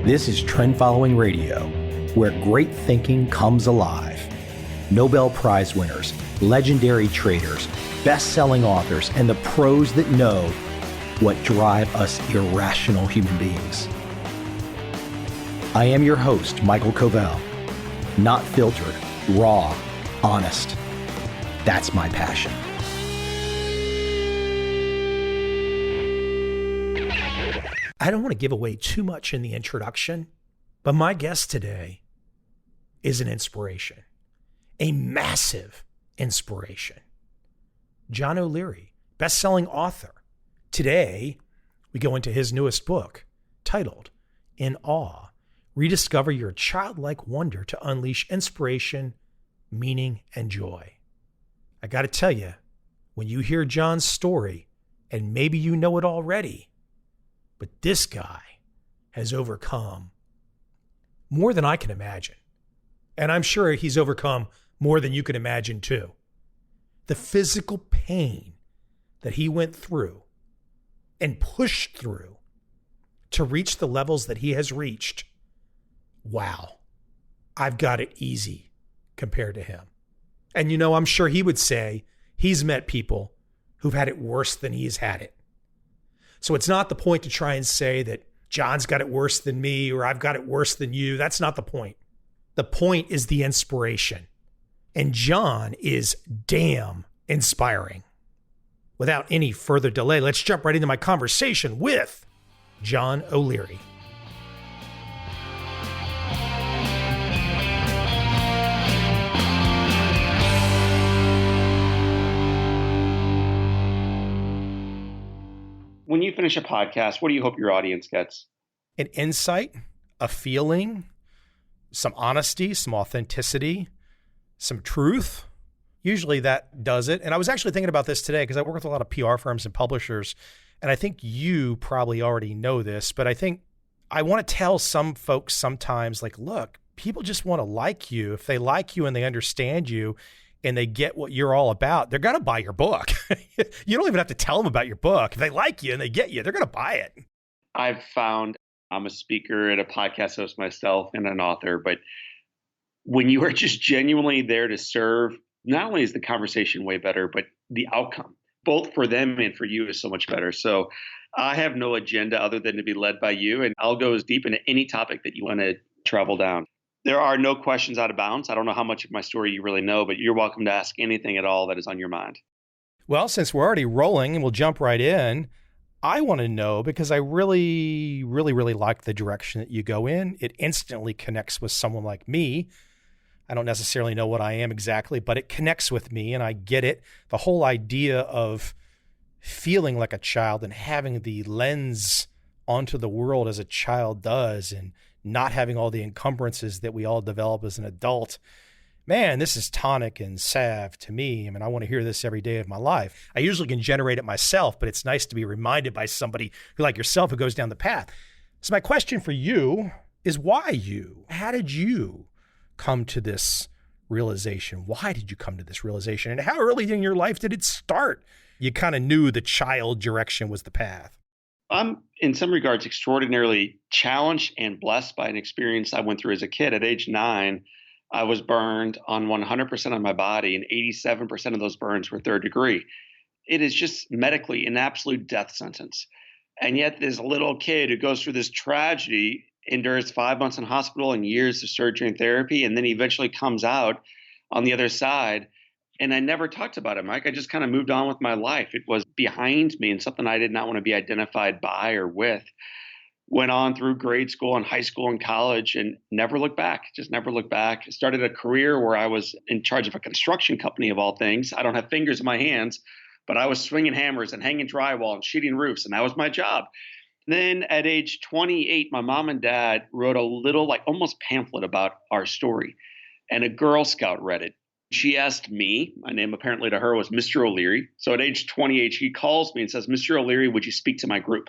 This is Trend Following Radio, where great thinking comes alive. Nobel Prize winners, legendary traders, best-selling authors, and the pros that know what drive us irrational human beings. I am your host, Michael Coveel. Not filtered, raw, honest. That's my passion. I don't want to give away too much in the introduction, but my guest today is an inspiration, a massive inspiration. John O'Leary, best-selling author. Today, we go into his newest book titled In Awe, Rediscover Your Childlike Wonder to Unleash Inspiration, Meaning, and Joy. I got to tell you, when you hear John's story, and maybe you know it already, but this guy has overcome more than I can imagine. And I'm sure he's overcome more than you can imagine too. The physical pain that he went through and pushed through to reach the levels that he has reached. Wow, I've got it easy compared to him. And I'm sure he would say he's met people who've had it worse than he's had it. So it's not the point to try and say that John's got it worse than me or I've got it worse than you. That's not the point. The point is the inspiration. And John is damn inspiring. Without any further delay, let's jump right into my conversation with John O'Leary. When you finish a podcast, what do you hope your audience gets? An insight, a feeling, some honesty, some authenticity, some truth. Usually that does it. And I was actually thinking about this today because I work with a lot of PR firms and publishers. And I think you probably already know this, but I think I want to tell some folks sometimes, like, look, people just want to like you. If they like you and they understand you and they get what you're all about, they're going to buy your book. You don't even have to tell them about your book. If they like you and they get you, they're going to buy it. I've found I'm a speaker and a podcast host myself and an author, but when you are just genuinely there to serve, not only is the conversation way better, but the outcome, both for them and for you, is so much better. So I have no agenda other than to be led by you, and I'll go as deep into any topic that you want to travel down. There are no questions out of bounds. I don't know how much of my story you really know, but you're welcome to ask anything at all that is on your mind. Well, since we're already rolling and we'll jump right in, I want to know, because I really like the direction that you go in. It instantly connects with someone like me. I don't necessarily know what I am exactly, but it connects with me and I get it. The whole idea of feeling like a child and having the lens onto the world as a child does and not having all the encumbrances that we all develop as an adult. Man, this is tonic and salve to me. I mean, I want to hear this every day of my life. I usually can generate it myself, but it's nice to be reminded by somebody who, like yourself, who goes down the path. So my question for you is, why you? How did you come to this realization? Why did you come to this realization? And how early in your life did it start? You kind of knew the child direction was the path. I'm, in some regards, extraordinarily challenged and blessed by an experience I went through as a kid. At age 9, I was burned on 100% of my body, and 87% of those burns were third degree. It is just medically an absolute death sentence. And yet this little kid who goes through this tragedy endures 5 months in hospital and years of surgery and therapy, and then he eventually comes out on the other side. And I never talked about it, Mike. I just kind of moved on with my life. It was behind me and something I did not want to be identified by or with. Went on through grade school and high school and college and never looked back, just never looked back. Started a career where I was in charge of a construction company of all things. I don't have fingers in my hands, but I was swinging hammers and hanging drywall and sheeting roofs, and that was my job. Then at age 28, my mom and dad wrote a little, like almost pamphlet about our story, and a Girl Scout read it. She asked me, my name apparently to her was Mr. O'Leary. So at age 28, she calls me and says, Mr. O'Leary, would you speak to my group?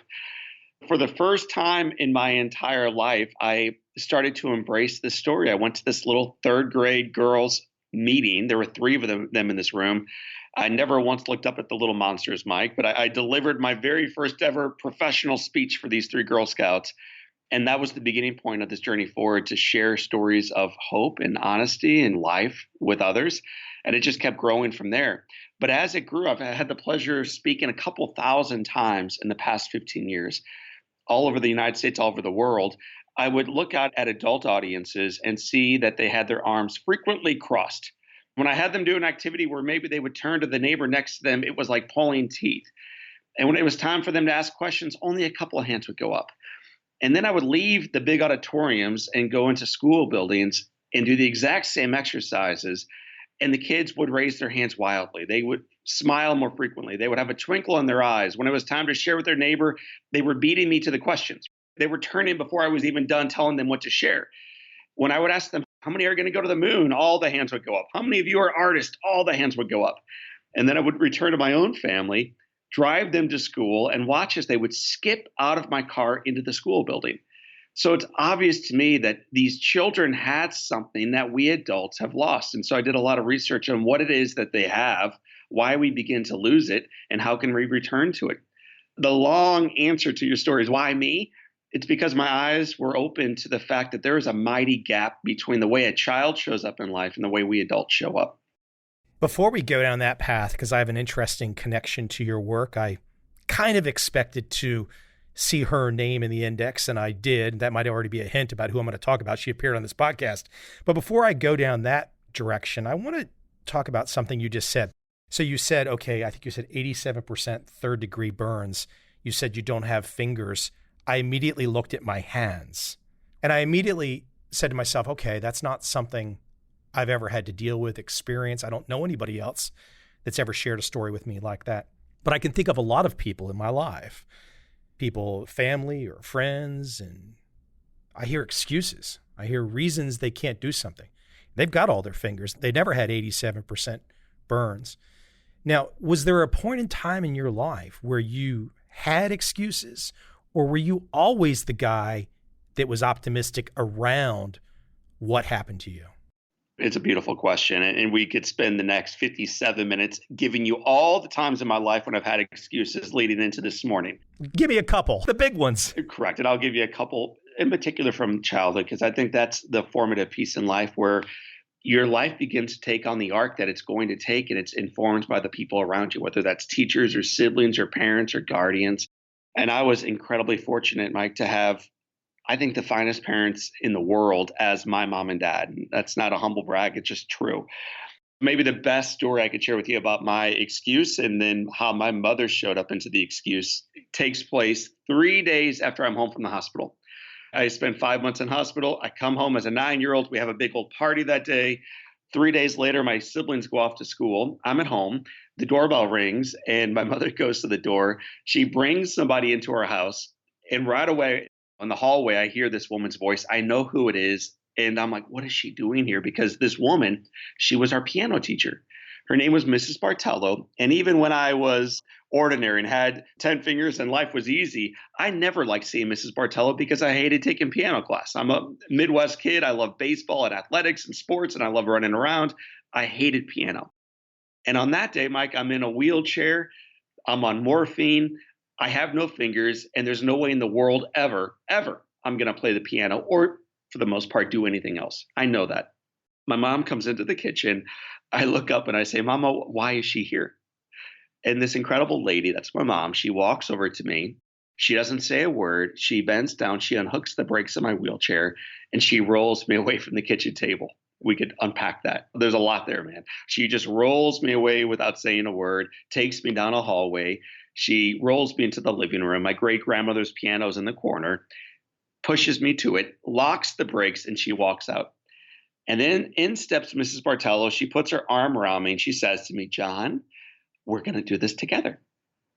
For the first time in my entire life, I started to embrace this story. I went to this little third grade girls meeting. There were 3 of them in this room. I never once looked up at the little monsters, Mike, but I delivered my very first ever professional speech for these 3 Girl Scouts. And that was the beginning point of this journey forward, to share stories of hope and honesty in life with others. And it just kept growing from there. But as it grew up, I had the pleasure of speaking a couple thousand times in the past 15 years, all over the United States, all over the world. I would look out at adult audiences and see that they had their arms frequently crossed. When I had them do an activity where maybe they would turn to the neighbor next to them, it was like pulling teeth. And when it was time for them to ask questions, only a couple of hands would go up. And then I would leave the big auditoriums and go into school buildings and do the exact same exercises. And the kids would raise their hands wildly. They would smile more frequently. They would have a twinkle in their eyes. When it was time to share with their neighbor, they were beating me to the questions. They were turning before I was even done telling them what to share. When I would ask them, how many are going to go to the moon? All the hands would go up. How many of you are artists? All the hands would go up. And then I would return to my own family, drive them to school, and watch as they would skip out of my car into the school building. So it's obvious to me that these children had something that we adults have lost. And so I did a lot of research on what it is that they have, why we begin to lose it, and how can we return to it. The long answer to your story is why me? It's because my eyes were open to the fact that there is a mighty gap between the way a child shows up in life and the way we adults show up. Before we go down that path, because I have an interesting connection to your work, I kind of expected to see her name in the index, and I did. That might already be a hint about who I'm going to talk about. She appeared on this podcast. But before I go down that direction, I want to talk about something you just said. So you said, okay, I think you said 87% third degree burns. You said you don't have fingers. I immediately looked at my hands, and I immediately said to myself, okay, that's not something I've ever had to deal with, experience. I don't know anybody else that's ever shared a story with me like that. But I can think of a lot of people in my life, people, family or friends, and I hear excuses. I hear reasons they can't do something. They've got all their fingers. They never had 87% burns. Now, was there a point in time in your life where you had excuses, or were you always the guy that was optimistic around what happened to you? It's a beautiful question. And we could spend the next 57 minutes giving you all the times in my life when I've had excuses leading into this morning. Give me a couple, the big ones. Correct. And I'll give you a couple in particular from childhood, because I think that's the formative piece in life where your life begins to take on the arc that it's going to take, and it's informed by the people around you, whether that's teachers or siblings or parents or guardians. And I was incredibly fortunate, Mike, to have, I think, the finest parents in the world as my mom and dad. And that's not a humble brag. It's just true. Maybe the best story I could share with you about my excuse and then how my mother showed up into the excuse takes place 3 days after I'm home from the hospital. I spent 5 months in hospital. I come home as a 9-year-old. We have a big old party that day. 3 days later, my siblings go off to school. I'm at home. The doorbell rings and my mother goes to the door. She brings somebody into our house, and right away in the hallway, I hear this woman's voice. I know who it is. And I'm like, what is she doing here? Because this woman, she was our piano teacher. Her name was Mrs. Bartello. And even when I was ordinary and had 10 fingers and life was easy, I never liked seeing Mrs. Bartello because I hated taking piano class. I'm a Midwest kid. I love baseball and athletics and sports, and I love running around. I hated piano. And on that day, Mike, I'm in a wheelchair. I'm on morphine. I have no fingers, and there's no way in the world ever I'm going to play the piano or, for the most part, do anything else. I know that. My mom comes into the kitchen. I look up and I say, Mama, why is she here? And this incredible lady, that's my mom, she walks over to me. She doesn't say a word. She bends down. She unhooks the brakes of my wheelchair, and she rolls me away from the kitchen table. We could unpack that. There's a lot there, man. She just rolls me away without saying a word, takes me down a hallway. She rolls me into the living room. My great-grandmother's piano's in the corner, pushes me to it, locks the brakes, and she walks out. And then in steps Mrs. Bartello. She puts her arm around me and she says to me, John, we're going to do this together.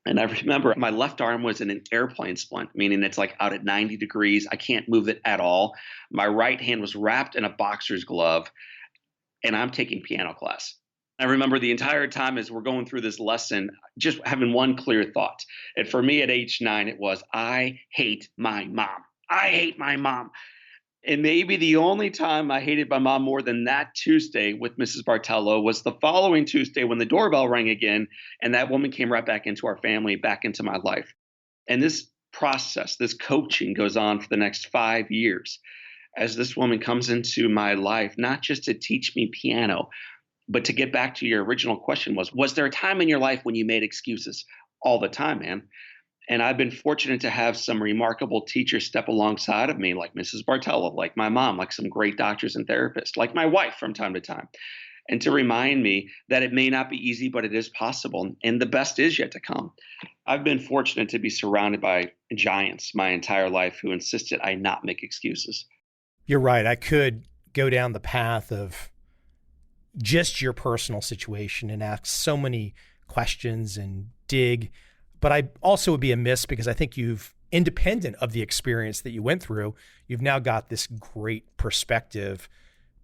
And I remember my left arm was in an airplane splint, meaning it's like out at 90 degrees. I can't move it at all. My right hand was wrapped in a boxer's glove, and I'm taking piano class. I remember the entire time as we're going through this lesson, just having one clear thought. And for me at age 9, it was, I hate my mom. I hate my mom. And maybe the only time I hated my mom more than that Tuesday with Mrs. Bartello was the following Tuesday when the doorbell rang again, and that woman came right back into our family, back into my life. And this process, this coaching goes on for the next 5 years as this woman comes into my life, not just to teach me piano, but to get back to your original question was there a time in your life when you made excuses? All the time, man. And I've been fortunate to have some remarkable teachers step alongside of me, like Mrs. Bartella, like my mom, like some great doctors and therapists, like my wife from time to time, and to remind me that it may not be easy, but it is possible. And the best is yet to come. I've been fortunate to be surrounded by giants my entire life who insisted I not make excuses. You're right. I could go down the path of just your personal situation and ask so many questions and dig. But I also would be amiss because I think independent of the experience that you went through, you've now got this great perspective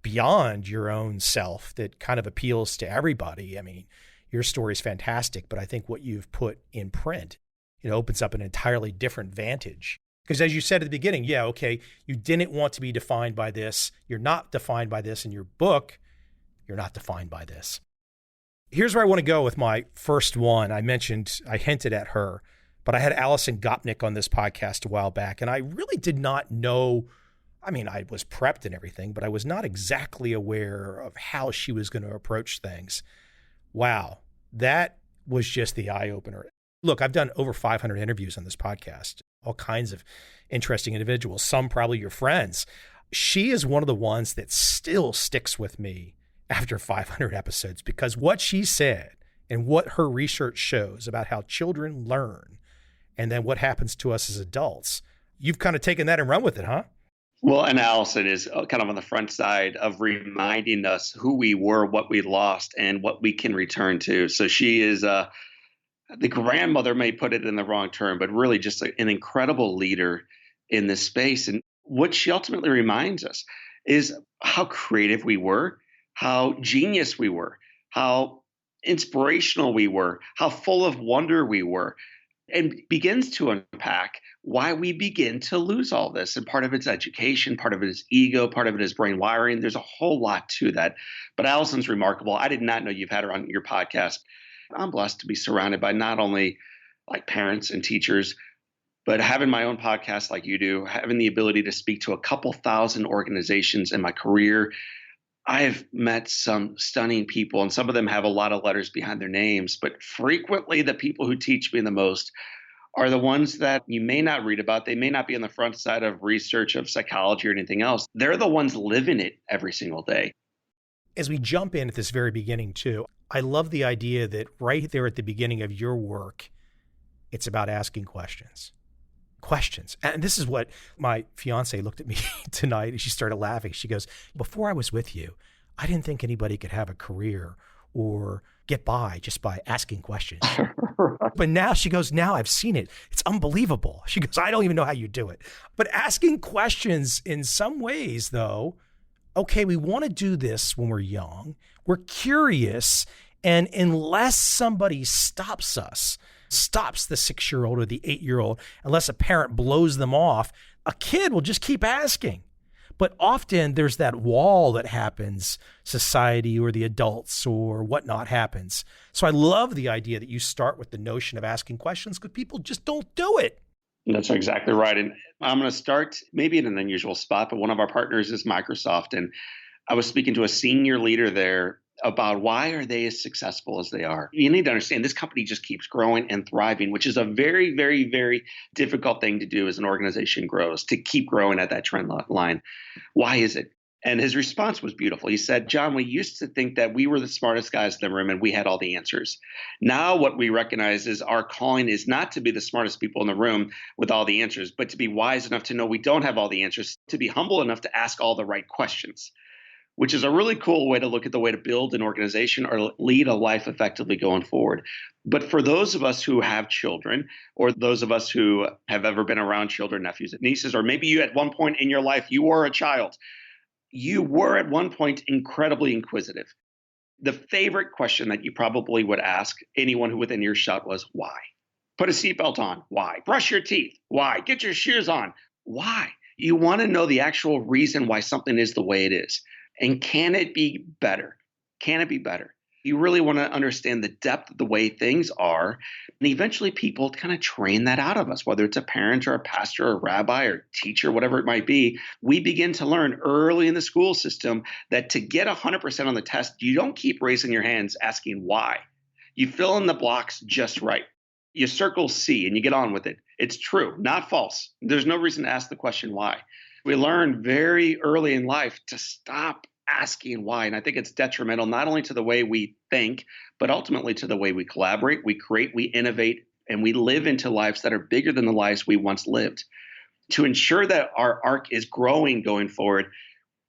beyond your own self that kind of appeals to everybody. I mean, your story is fantastic, but I think what you've put in print, opens up an entirely different vantage. Because as you said at the beginning, yeah, okay, you didn't want to be defined by this. You're not defined by this in your book. You're not defined by this. Here's where I want to go with my first one. I hinted at her, but I had Alison Gopnik on this podcast a while back, and I really did not know. I mean, I was prepped and everything, but I was not exactly aware of how she was going to approach things. Wow, that was just the eye-opener. Look, I've done over 500 interviews on this podcast, all kinds of interesting individuals, some probably your friends. She is one of the ones that still sticks with me after 500 episodes, because what she said and what her research shows about how children learn and then what happens to us as adults, you've kind of taken that and run with it, huh? Well, and Allison is kind of on the front side of reminding us who we were, what we lost, and what we can return to. So she is the grandmother may put it in the wrong term, but really just an incredible leader in this space. And what she ultimately reminds us is how creative we were, how genius we were, how inspirational we were, how full of wonder we were, and begins to unpack why we begin to lose all this. And part of it's education, part of it is ego, part of it is brain wiring. There's a whole lot to that. But Allison's remarkable. I did not know you've had her on your podcast. I'm blessed to be surrounded by not only like parents and teachers, but having my own podcast like you do, having the ability to speak to a couple thousand organizations in my career. I've met some stunning people, and some of them have a lot of letters behind their names, but frequently the people who teach me the most are the ones that you may not read about. They may not be on the front side of research of psychology or anything else. They're the ones living it every single day. As we jump in at this very beginning too, I love the idea that right there at the beginning of your work, it's about asking questions. And this is what my fiance looked at me tonight and she started laughing. She goes, before I was with you, I didn't think anybody could have a career or get by just by asking questions. But now she goes, now I've seen it. It's unbelievable. She goes, I don't even know how you do it. But asking questions in some ways though, okay, we want to do this when we're young. We're curious. And unless somebody stops the 6-year-old or the 8-year-old, unless a parent blows them off, a kid will just keep asking. But often there's that wall that happens, society or the adults or whatnot happens. So I love the idea that you start with the notion of asking questions because people just don't do it. That's exactly right. And I'm going to start maybe in an unusual spot, but one of our partners is Microsoft. And I was speaking to a senior leader there about why are they as successful as they are. You need to understand this company just keeps growing and thriving, which is a very, very, very difficult thing to do as an organization grows, to keep growing at that trend line. Why is it? And his response was beautiful. He said, John, we used to think that we were the smartest guys in the room and we had all the answers. Now what we recognize is our calling is not to be the smartest people in the room with all the answers, but to be wise enough to know we don't have all the answers, to be humble enough to ask all the right questions, which is a really cool way to look at the way to build an organization or lead a life effectively going forward. But for those of us who have children, or those of us who have ever been around children, nephews, and nieces, or maybe you at one point in your life, you were a child, you were at one point incredibly inquisitive. The favorite question that you probably would ask anyone who within earshot was, why? Put a seatbelt on. Why? Brush your teeth. Why? Get your shoes on. Why? You want to know the actual reason why something is the way it is. And can it be better? Can it be better? You really want to understand the depth of the way things are. And eventually people kind of train that out of us, whether it's a parent or a pastor or a rabbi or teacher, whatever it might be. We begin to learn early in the school system that to get 100% on the test, you don't keep raising your hands asking why. You fill in the blocks just right. You circle C and you get on with it. It's true, not false. There's no reason to ask the question why. We learn very early in life to stop asking why. And I think it's detrimental not only to the way we think, but ultimately to the way we collaborate, we create, we innovate, and we live into lives that are bigger than the lives we once lived. To ensure that our arc is growing going forward,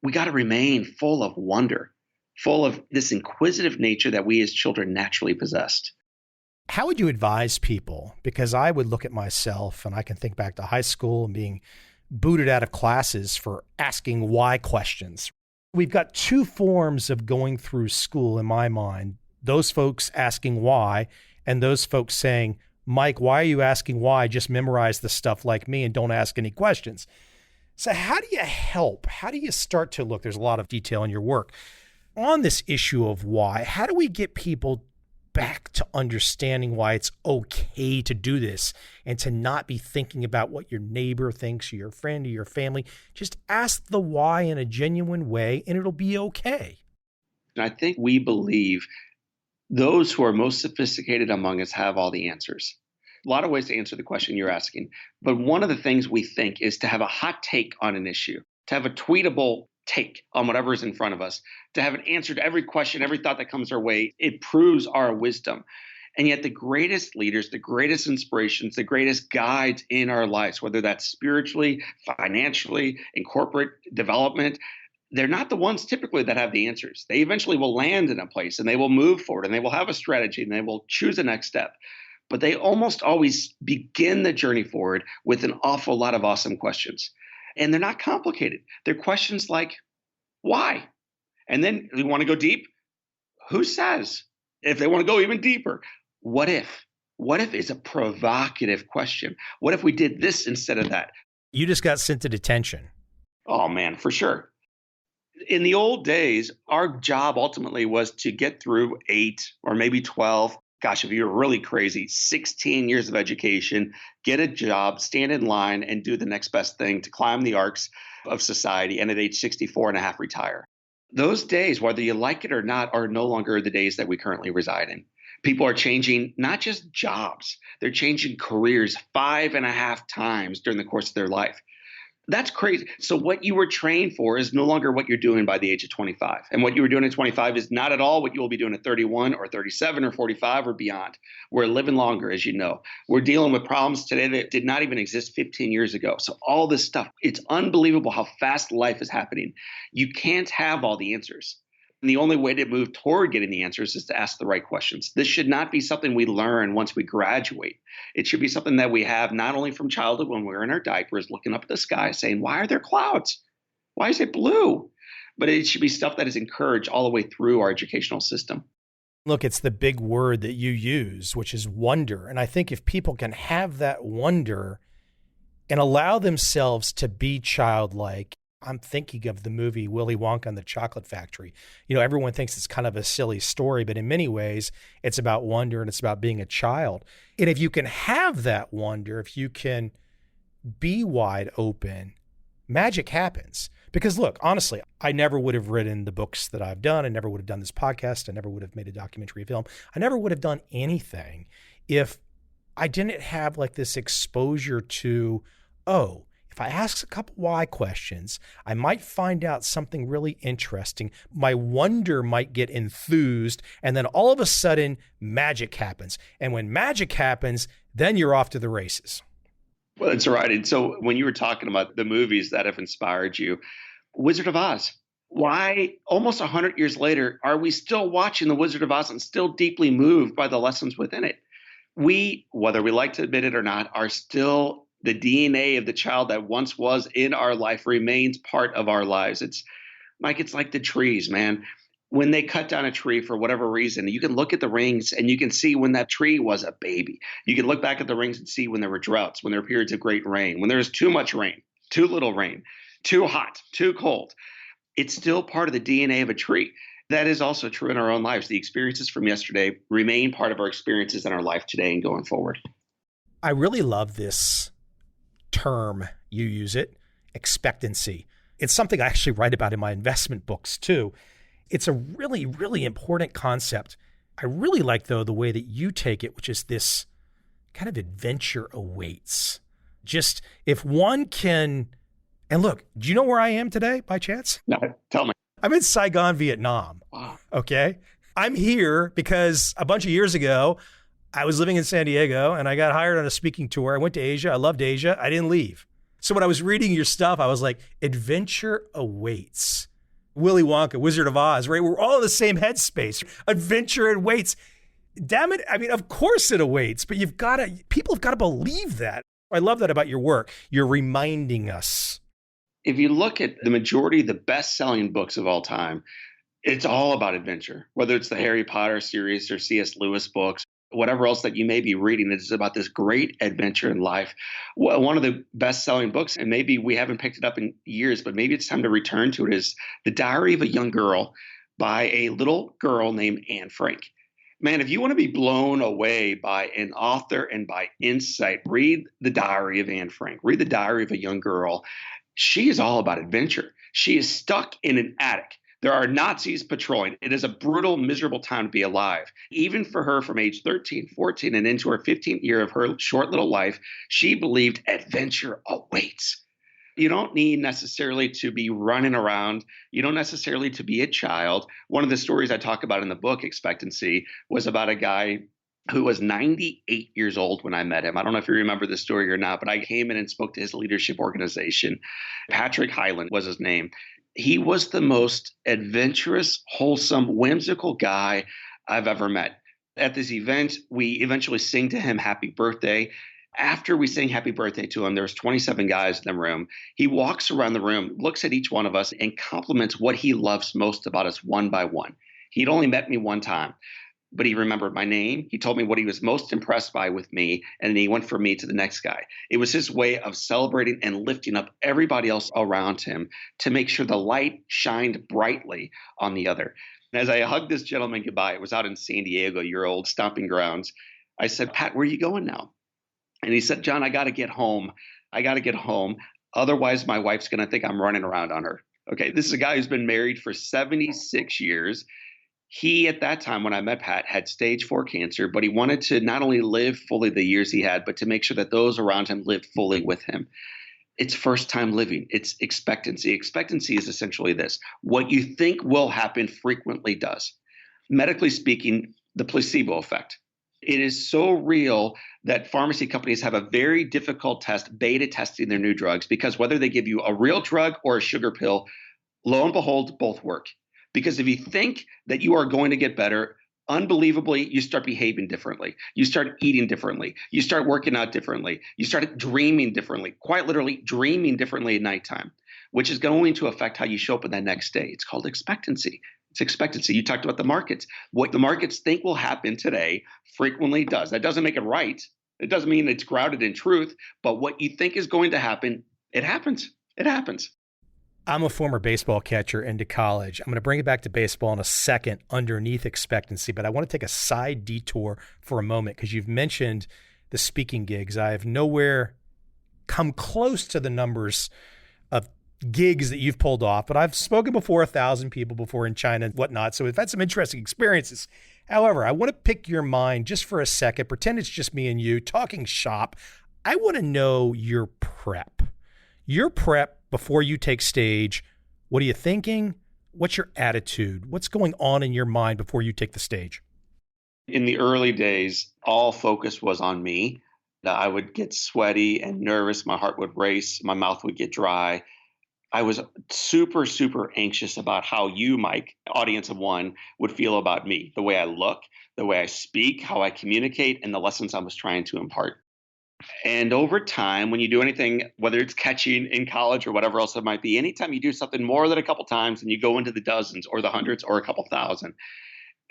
we got to remain full of wonder, full of this inquisitive nature that we as children naturally possessed. How would you advise people? Because I would look at myself and I can think back to high school and being booted out of classes for asking why questions. We've got two forms of going through school in my mind, those folks asking why and those folks saying, Mike, why are you asking why? Just memorize the stuff like me and don't ask any questions. So how do you help? How do you start to look? There's a lot of detail in your work on this issue of why. How do we get people back to understanding why it's okay to do this and to not be thinking about what your neighbor thinks or your friend or your family? Just ask the why in a genuine way and it'll be okay. And I think we believe those who are most sophisticated among us have all the answers. A lot of ways to answer the question you're asking. But one of the things we think is to have a hot take on an issue, to have a tweetable take on whatever is in front of us, to have an answer to every question, every thought that comes our way. It proves our wisdom. And yet the greatest leaders, the greatest inspirations, the greatest guides in our lives, whether that's spiritually, financially, in corporate development, they're not the ones typically that have the answers. They eventually will land in a place and they will move forward and they will have a strategy and they will choose a next step. But they almost always begin the journey forward with an awful lot of awesome questions. And they're not complicated. They're questions like, why? And then you want to go deep? Who says? If they want to go even deeper, what if? What if is a provocative question? What if we did this instead of that? You just got sent to detention. Oh, man, for sure. In the old days, our job ultimately was to get through 8 or maybe 12. Gosh, if you were really crazy, 16 years of education, get a job, stand in line, and do the next best thing to climb the arcs of society, and at age 64 and a half, retire. Those days, whether you like it or not, are no longer the days that we currently reside in. People are changing not just jobs, they're changing careers 5.5 times during the course of their life. That's crazy. So what you were trained for is no longer what you're doing by the age of 25. And what you were doing at 25 is not at all what you will be doing at 31 or 37 or 45 or beyond. We're living longer, as you know. We're dealing with problems today that did not even exist 15 years ago. So all this stuff, it's unbelievable how fast life is happening. You can't have all the answers. And the only way to move toward getting the answers is to ask the right questions. This should not be something we learn once we graduate. It should be something that we have not only from childhood when we're in our diapers, looking up at the sky saying, why are there clouds? Why is it blue? But it should be stuff that is encouraged all the way through our educational system. Look, it's the big word that you use, which is wonder. And I think if people can have that wonder and allow themselves to be childlike, I'm thinking of the movie Willy Wonka and the Chocolate Factory. You know, everyone thinks it's kind of a silly story, but in many ways, it's about wonder and it's about being a child. And if you can have that wonder, if you can be wide open, magic happens. Because look, honestly, I never would have written the books that I've done. I never would have done this podcast. I never would have made a documentary film. I never would have done anything if I didn't have like this exposure to, oh, if I ask a couple why questions, I might find out something really interesting. My wonder might get enthused, and then all of a sudden, magic happens. And when magic happens, then you're off to the races. Well, that's right. And so when you were talking about the movies that have inspired you, Wizard of Oz, why almost 100 years later are we still watching The Wizard of Oz and still deeply moved by the lessons within it? We, whether we like to admit it or not, are still the DNA of the child that once was in our life remains part of our lives. It's like the trees, man. When they cut down a tree for whatever reason, you can look at the rings and you can see when that tree was a baby. You can look back at the rings and see when there were droughts, when there were periods of great rain, when there was too much rain, too little rain, too hot, too cold. It's still part of the DNA of a tree. That is also true in our own lives. The experiences from yesterday remain part of our experiences in our life today and going forward. I really love this term. You use it, expectancy. It's something I actually write about in my investment books too. It's a really, really important concept. I really like, though, the way that you take it, which is this kind of adventure awaits. Just if one can, and look, do you know where I am today by chance? No, tell me. I'm in Saigon, Vietnam. Wow. Okay. I'm here because a bunch of years ago, I was living in San Diego and I got hired on a speaking tour. I went to Asia. I loved Asia. I didn't leave. So when I was reading your stuff, I was like, adventure awaits. Willy Wonka, Wizard of Oz, right? We're all in the same headspace. Adventure awaits. Damn it. I mean, of course it awaits, but people have got to believe that. I love that about your work. You're reminding us. If you look at the majority of the best-selling books of all time, it's all about adventure, whether it's the Harry Potter series or C.S. Lewis books, whatever else that you may be reading. It's about this great adventure in life. One of the best-selling books, and maybe we haven't picked it up in years, but maybe it's time to return to it, is The Diary of a Young Girl by a little girl named Anne Frank. Man, if you want to be blown away by an author and by insight, read The Diary of Anne Frank. Read The Diary of a Young Girl. She is all about adventure. She is stuck in an attic. There are Nazis patrolling. It is a brutal, miserable time to be alive. Even for her, from age 13, 14, and into her 15th year of her short little life, she believed adventure awaits. You don't need necessarily to be running around. You don't necessarily to be a child. One of the stories I talk about in the book, Expectancy, was about a guy who was 98 years old when I met him. I don't know if you remember this story or not, but I came in and spoke to his leadership organization. Patrick Hyland was his name. He was the most adventurous, wholesome, whimsical guy I've ever met. At this event, we eventually sing to him happy birthday. After we sing happy birthday to him, there's 27 guys in the room. He walks around the room, looks at each one of us, and compliments what he loves most about us one by one. He'd only met me one time, but he remembered my name. He told me what he was most impressed by with me, and then he went from me to the next guy. It was his way of celebrating and lifting up everybody else around him to make sure the light shined brightly on the other. And as I hugged this gentleman goodbye, it was out in San Diego, your old stomping grounds, I said, Pat, where are you going now? And he said, John, I got to get home. I got to get home. Otherwise, my wife's going to think I'm running around on her. Okay, this is a guy who's been married for 76 years. He, at that time, when I met Pat, had stage 4 cancer, but he wanted to not only live fully the years he had, but to make sure that those around him lived fully with him. It's first time living. It's expectancy. Expectancy is essentially this. What you think will happen frequently does. Medically speaking, the placebo effect. It is so real that pharmacy companies have a very difficult test, beta testing their new drugs, because whether they give you a real drug or a sugar pill, lo and behold, both work. Because if you think that you are going to get better, unbelievably, you start behaving differently. You start eating differently. You start working out differently. You start dreaming differently, quite literally dreaming differently at nighttime, which is going to affect how you show up in that next day. It's called expectancy. It's expectancy. You talked about the markets. What the markets think will happen today frequently does. That doesn't make it right. It doesn't mean it's grounded in truth, but what you think is going to happen, it happens. It happens. I'm a former baseball catcher into college. I'm going to bring it back to baseball in a second underneath expectancy, but I want to take a side detour for a moment because you've mentioned the speaking gigs. I have nowhere come close to the numbers of gigs that you've pulled off, but I've spoken before 1,000 people before in China and whatnot, so we've had some interesting experiences. However, I want to pick your mind just for a second. Pretend it's just me and you talking shop. I want to know your prep. Your prep before you take stage. What are you thinking? What's your attitude? What's going on in your mind before you take the stage? In the early days, all focus was on me. I would get sweaty and nervous. My heart would race. My mouth would get dry. I was super, super anxious about how you, Mike, audience of one, would feel about me, the way I look, the way I speak, how I communicate, and the lessons I was trying to impart. And over time, when you do anything, whether it's catching in college or whatever else it might be, anytime you do something more than a couple times and you go into the dozens or the hundreds or a couple thousand,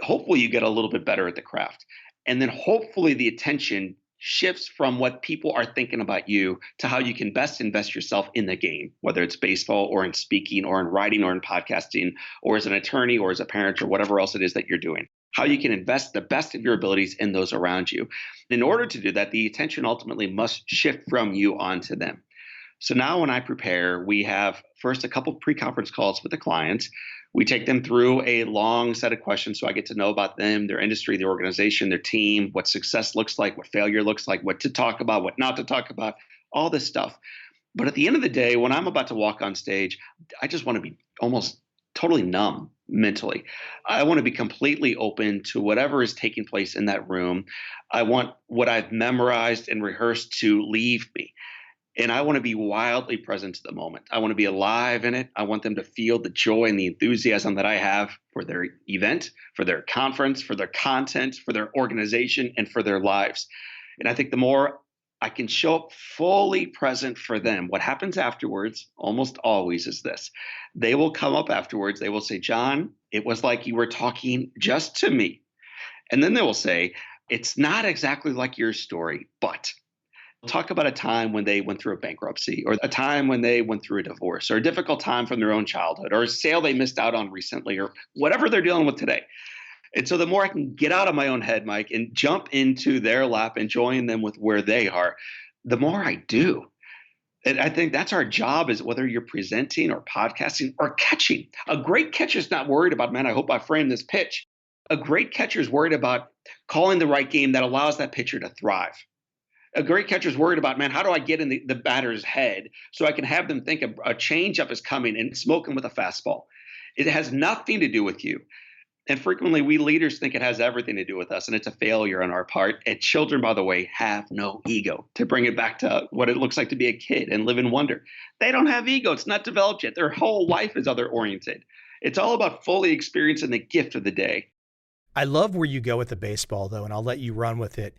hopefully you get a little bit better at the craft. And then hopefully the attention shifts from what people are thinking about you to how you can best invest yourself in the game, whether it's baseball or in speaking or in writing or in podcasting or as an attorney or as a parent or whatever else it is that you're doing. How you can invest the best of your abilities in those around you. In order to do that, the attention ultimately must shift from you onto them. So now when I prepare, we have first a couple pre-conference calls with the clients. We take them through a long set of questions so I get to know about them, their industry, their organization, their team, what success looks like, what failure looks like, what to talk about, what not to talk about, all this stuff. But at the end of the day, when I'm about to walk on stage, I just want to be almost totally numb mentally. I want to be completely open to whatever is taking place in that room. I want what I've memorized and rehearsed to leave me. And I want to be wildly present to the moment. I want to be alive in it. I want them to feel the joy and the enthusiasm that I have for their event, for their conference, for their content, for their organization, and for their lives. And I think the more I can show up fully present for them, what happens afterwards almost always is this. They will come up afterwards. They will say, John, it was like you were talking just to me. And then they will say, it's not exactly like your story, but talk about a time when they went through a bankruptcy or a time when they went through a divorce or a difficult time from their own childhood or a sale they missed out on recently or whatever they're dealing with today. And so the more I can get out of my own head, Mike, and jump into their lap and join them with where they are, the more I do. And I think that's our job, is whether you're presenting or podcasting or catching. A great catcher is not worried about, man, I hope I frame this pitch. A great catcher is worried about calling the right game that allows that pitcher to thrive. A great catcher is worried about, man, how do I get in the batter's head so I can have them think a changeup is coming and smoke them with a fastball? It has nothing to do with you. And frequently we leaders think it has everything to do with us, and it's a failure on our part. And children, by the way, have no ego. To bring it back to what it looks like to be a kid and live in wonder. They don't have ego. It's not developed yet. Their whole life is other oriented. It's all about fully experiencing the gift of the day. I love where you go with the baseball, though, and I'll let you run with it.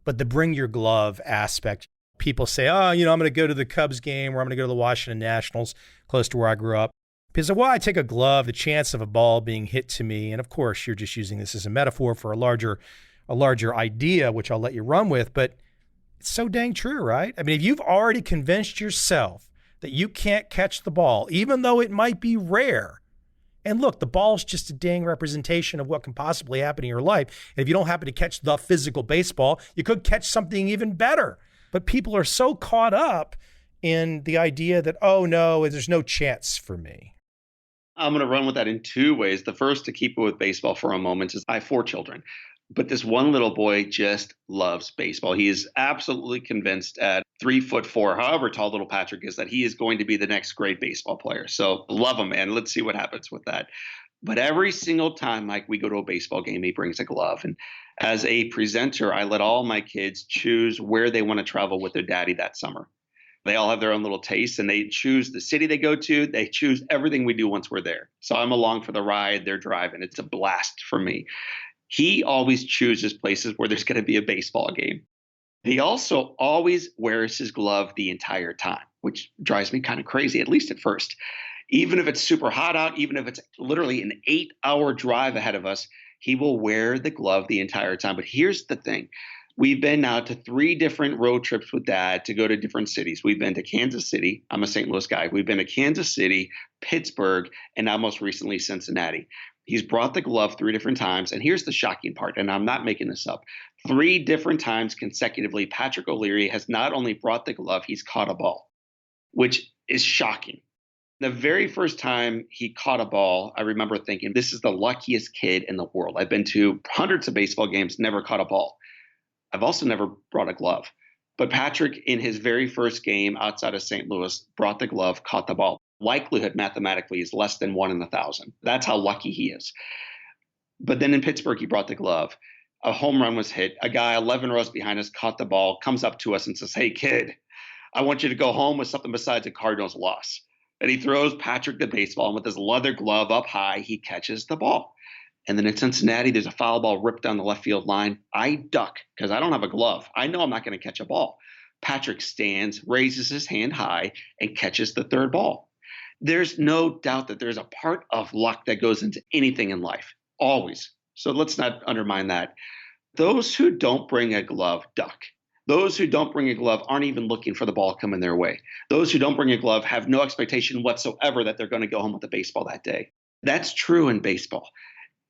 But the bring your glove aspect, people say, oh, I'm going to go to the Cubs game or I'm going to go to the Washington Nationals, close to where I grew up. Because, well, I take a glove, the chance of a ball being hit to me. And of course, you're just using this as a metaphor for a larger idea, which I'll let you run with. But it's so dang true, right? I mean, if you've already convinced yourself that you can't catch the ball, even though it might be rare. And look, the ball's just a dang representation of what can possibly happen in your life. And if you don't happen to catch the physical baseball, you could catch something even better. But people are so caught up in the idea that, oh no, there's no chance for me. I'm going to run with that in two ways. The first, to keep it with baseball for a moment, is I have 4 children. But this one little boy just loves baseball. He is absolutely convinced at 3'4", however tall little Patrick is, that he is going to be the next great baseball player. So love him, man. Let's see what happens with that. But every single time, Mike, we go to a baseball game, he brings a glove. And as a presenter, I let all my kids choose where they want to travel with their daddy that summer. They all have their own little tastes, and they choose the city they go to. They choose everything we do once we're there. So I'm along for the ride. They're driving. It's a blast for me. He always chooses places where there's going to be a baseball game. He also always wears his glove the entire time, which drives me kind of crazy, at least at first. Even if it's super hot out, even if it's literally an 8-hour drive ahead of us, he will wear the glove the entire time. But here's the thing. We've been now to 3 different road trips with Dad to go to different cities. We've been to Kansas City. I'm a St. Louis guy. We've been to Kansas City, Pittsburgh, and now most recently Cincinnati. He's brought the glove 3 different times. And here's the shocking part, and I'm not making this up. 3 different times consecutively, Patrick O'Leary has not only brought the glove, he's caught a ball, which is shocking. The very first time he caught a ball, I remember thinking, this is the luckiest kid in the world. I've been to hundreds of baseball games, never caught a ball. I've also never brought a glove. But Patrick, in his very first game outside of St. Louis, brought the glove, caught the ball. Likelihood mathematically is less than 1 in 1,000. That's how lucky he is. But then in Pittsburgh, he brought the glove. A home run was hit. A guy 11 rows behind us caught the ball, comes up to us and says, hey, kid, I want you to go home with something besides a Cardinals loss. And he throws Patrick the baseball, and with his leather glove up high, he catches the ball. And then in Cincinnati, there's a foul ball ripped down the left field line. I duck because I don't have a glove. I know I'm not going to catch a ball. Patrick stands, raises his hand high, and catches the 3rd ball. There's no doubt that there's a part of luck that goes into anything in life, always. So let's not undermine that. Those who don't bring a glove duck. Those who don't bring a glove aren't even looking for the ball coming their way. Those who don't bring a glove have no expectation whatsoever that they're going to go home with a baseball that day. That's true in baseball.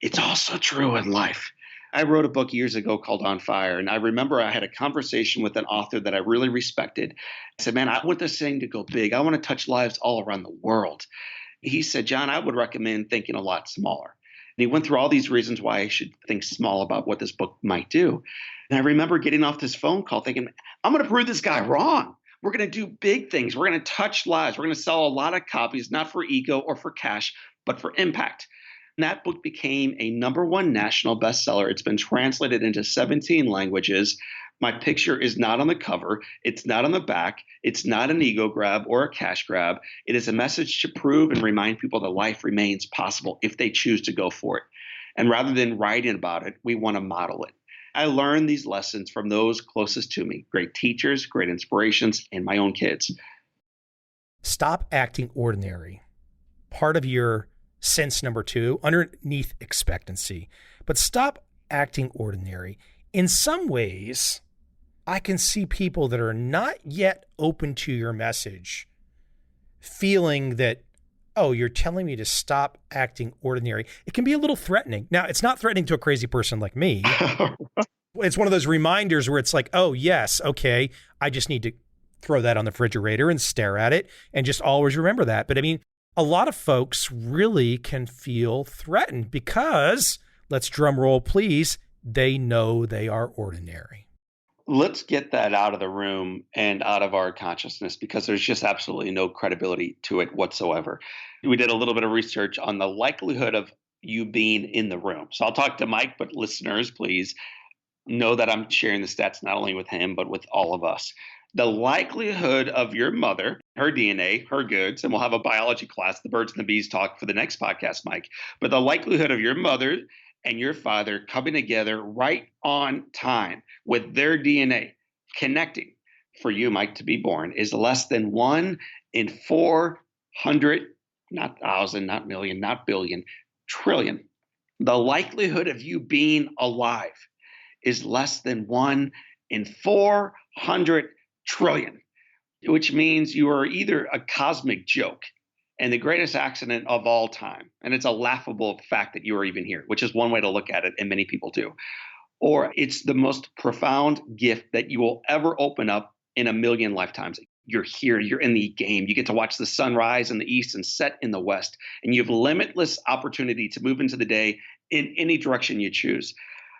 It's also true in life. I wrote a book years ago called On Fire, and I remember I had a conversation with an author that I really respected. I said, man, I want this thing to go big. I want to touch lives all around the world. He said, John, I would recommend thinking a lot smaller. And he went through all these reasons why I should think small about what this book might do. And I remember getting off this phone call thinking, I'm going to prove this guy wrong. We're going to do big things. We're going to touch lives. We're going to sell a lot of copies, not for ego or for cash, but for impact. And that book became a #1 national bestseller. It's been translated into 17 languages. My picture is not on the cover. It's not on the back. It's not an ego grab or a cash grab. It is a message to prove and remind people that life remains possible if they choose to go for it. And rather than writing about it, we want to model it. I learned these lessons from those closest to me, great teachers, great inspirations, and my own kids. Stop acting ordinary. Part of your sense number 2, underneath expectancy. But stop acting ordinary. In some ways, I can see people that are not yet open to your message feeling that, oh, you're telling me to stop acting ordinary. It can be a little threatening. Now, it's not threatening to a crazy person like me. It's one of those reminders where it's like, oh, yes, okay, I just need to throw that on the refrigerator and stare at it and just always remember that. But I mean, a lot of folks really can feel threatened because, let's drum roll, please, they know they are ordinary. Let's get that out of the room and out of our consciousness because there's just absolutely no credibility to it whatsoever. We did a little bit of research on the likelihood of you being in the room. So I'll talk to Mike, but listeners, please know that I'm sharing the stats not only with him, but with all of us. The likelihood of your mother, her DNA, her goods, and we'll have a biology class, the birds and the bees talk for the next podcast, Mike, but the likelihood of your mother and your father coming together right on time with their DNA connecting for you, Mike, to be born is less than 1 in 400, not thousand, not million, not billion, trillion. The likelihood of you being alive is less than 1 in 400 trillion, which means you are either a cosmic joke and the greatest accident of all time, and it's a laughable fact that you are even here, which is one way to look at it, and many people do, or it's the most profound gift that you will ever open up in a million lifetimes. You're here, you're in the game, you get to watch the sun rise in the east and set in the west, and you have limitless opportunity to move into the day in any direction you choose.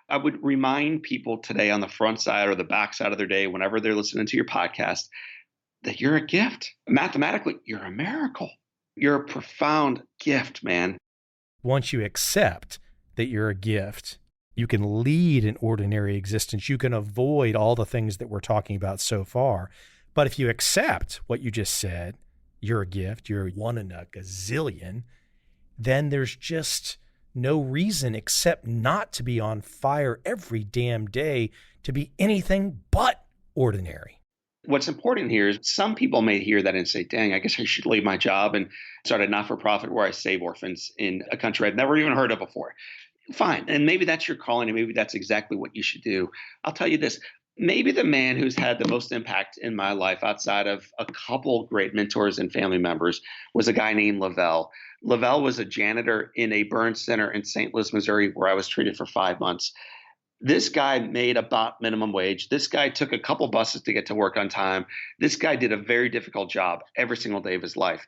I would remind people today on the front side or the back side of their day, whenever they're listening to your podcast, that you're a gift. Mathematically, you're a miracle. You're a profound gift, man. Once you accept that you're a gift, you can lead an ordinary existence. You can avoid all the things that we're talking about so far. But if you accept what you just said, you're a gift, you're one in a gazillion, then there's just no reason except not to be on fire every damn day, to be anything but ordinary. What's important here is some people may hear that and say, dang, I guess I should leave my job and start a not-for-profit where I save orphans in a country I've never even heard of before. Fine. And maybe that's your calling, and maybe that's exactly what you should do. I'll tell you this. Maybe the man who's had the most impact in my life outside of a couple great mentors and family members was a guy named Lavelle. Lavelle was a janitor in a burn center in St. Louis, Missouri, where I was treated for 5 months. This guy made about minimum wage. This guy took a couple buses to get to work on time. This guy did a very difficult job every single day of his life.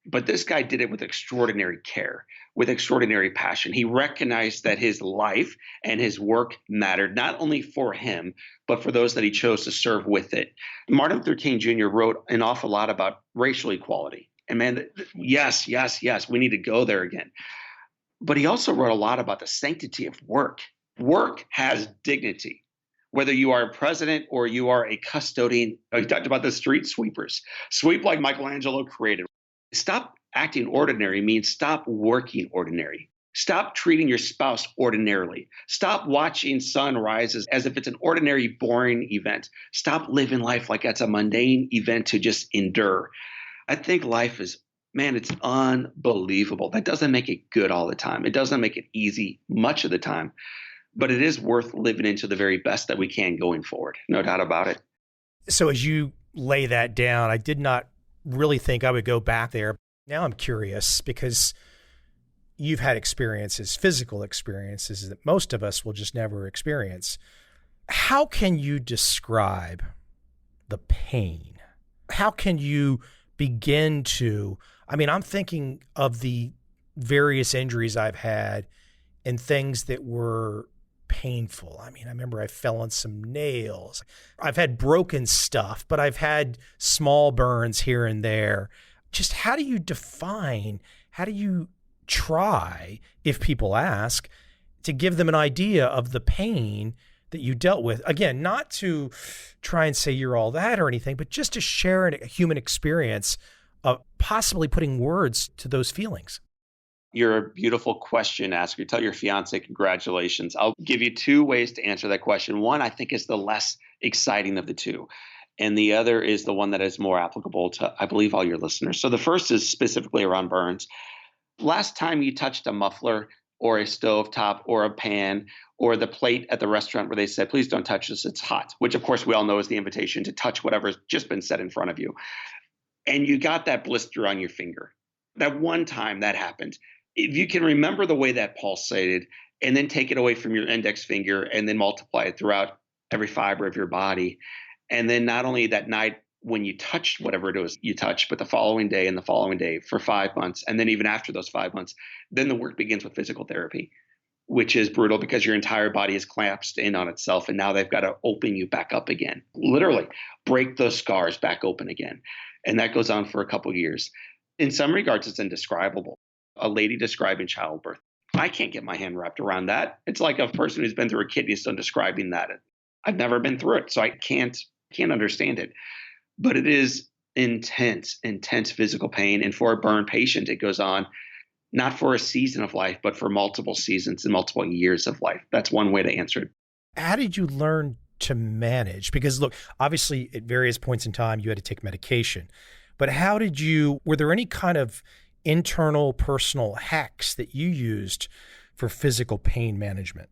But this guy did it with extraordinary care, with extraordinary passion. He recognized that his life and his work mattered not only for him, but for those that he chose to serve with it. Martin Luther King Jr. wrote an awful lot about racial equality. And man, yes, we need to go there again. But he also wrote a lot about the sanctity of work. Work has dignity. Whether you are a president or you are a custodian, he talked about the street sweepers. Sweep like Michelangelo created. Stop acting ordinary means stop working ordinary. Stop treating your spouse ordinarily. Stop watching sunrises as if it's an ordinary, boring event. Stop living life like it's a mundane event to just endure. I think life is, man, it's unbelievable. That doesn't make it good all the time. It doesn't make it easy much of the time. but it is worth living into the very best that we can going forward. No doubt about it. So as you lay that down, I did not really think I would go back there. Now I'm curious because you've had experiences, physical experiences that most of us will just never experience. How can you describe the pain? How can you begin to, I'm thinking of the various injuries I've had and things that were painful. I remember I fell on some nails. I've had broken stuff, but I've had small burns here and there. Just how do you try, if people ask, to give them an idea of the pain that you dealt with? Again, not to try and say you're all that or anything, but just to share a human experience of possibly putting words to those feelings. You're a beautiful question asker. Tell your fiance congratulations. I'll give you two ways to answer that question. One, I think, is the less exciting of the two. And the other is the one that is more applicable to, I believe, all your listeners. So the first is specifically around burns. Last time you touched a muffler or a stovetop or a pan or the plate at the restaurant where they said, please don't touch this, it's hot, which of course we all know is the invitation to touch whatever's just been set in front of you. And you got that blister on your finger. That one time that happened. If you can remember the way that pulsated and then take it away from your index finger and then multiply it throughout every fiber of your body. And then not only that night when you touched whatever it was you touched, but the following day and the following day for 5 months. And then even after those 5 months, then the work begins with physical therapy, which is brutal because your entire body is collapsed in on itself. And now they've got to open you back up again, literally break those scars back open again. And that goes on for a couple of years. In some regards, it's indescribable. A lady describing childbirth. I can't get my hand wrapped around that. It's like a person who's been through a kidney stone describing that. I've never been through it, so I can't understand it. But it is intense physical pain. And for a burn patient, it goes on not for a season of life, but for multiple seasons and multiple years of life. That's one way to answer it. How did you learn to manage? Because look, obviously at various points in time, you had to take medication. But were there any kind of internal personal hacks that you used for physical pain management?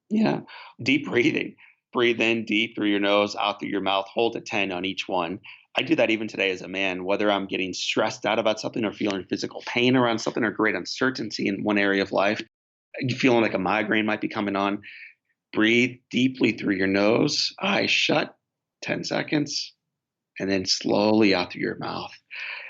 Yeah. Deep breathing. Breathe in deep through your nose, out through your mouth, hold at 10 on each one. I do that even today as a man, whether I'm getting stressed out about something or feeling physical pain around something or great uncertainty in one area of life, feeling like a migraine might be coming on. Breathe deeply through your nose, eyes shut, 10 seconds, and then slowly out through your mouth.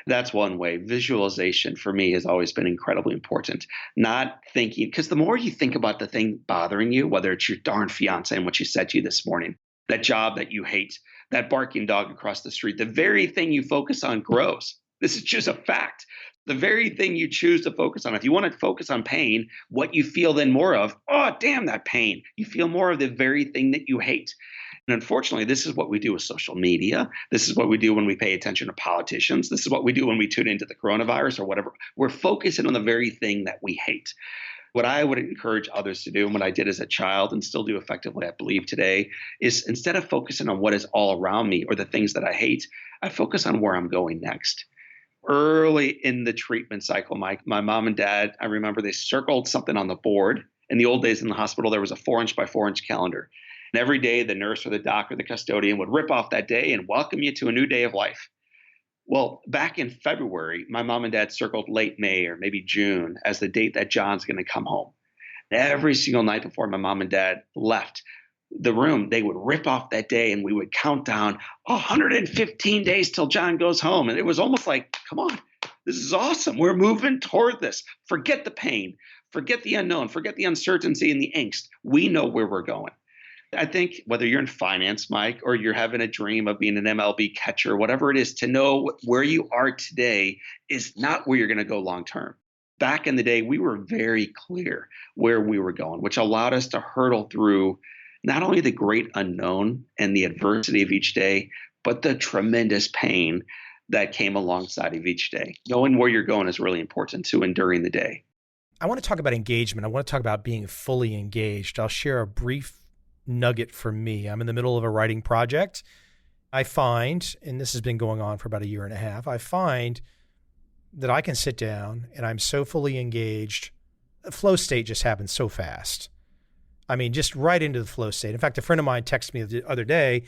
That's one way. Visualization for me has always been incredibly important. Not thinking, because the more you think about the thing bothering you, whether it's your darn fiance and what she said to you this morning, that job that you hate, that barking dog across the street, the very thing you focus on grows. This is just a fact. The very thing you choose to focus on. If you want to focus on pain, what you feel then more of, oh, damn, that pain. You feel more of the very thing that you hate. And unfortunately, this is what we do with social media. This is what we do when we pay attention to politicians. This is what we do when we tune into the coronavirus or whatever. We're focusing on the very thing that we hate. What I would encourage others to do, and what I did as a child and still do effectively, I believe today, is instead of focusing on what is all around me or the things that I hate, I focus on where I'm going next. Early in the treatment cycle, my mom and dad, I remember they circled something on the board. In the old days in the hospital, there was a 4-inch by 4-inch calendar. And every day, the nurse or the doc or the custodian would rip off that day and welcome you to a new day of life. Well, back in February, my mom and dad circled late May or maybe June as the date that John's going to come home. And every single night before my mom and dad left the room, they would rip off that day and we would count down 115 days till John goes home. And it was almost like, come on, this is awesome. We're moving toward this. Forget the pain, forget the unknown, forget the uncertainty and the angst. We know where we're going. I think whether you're in finance, Mike, or you're having a dream of being an MLB catcher, whatever it is, to know where you are today is not where you're going to go long term. Back in the day, we were very clear where we were going, which allowed us to hurdle through not only the great unknown and the adversity of each day, but the tremendous pain that came alongside of each day. Knowing where you're going is really important to enduring the day. I want to talk about engagement. I want to talk about being fully engaged. I'll share a brief nugget for me. I'm in the middle of a writing project. I find, and this has been going on for about 1.5 years, I find that I can sit down and I'm so fully engaged. The flow state just happens so fast. I mean, just right into the flow state. In fact, a friend of mine texted me the other day.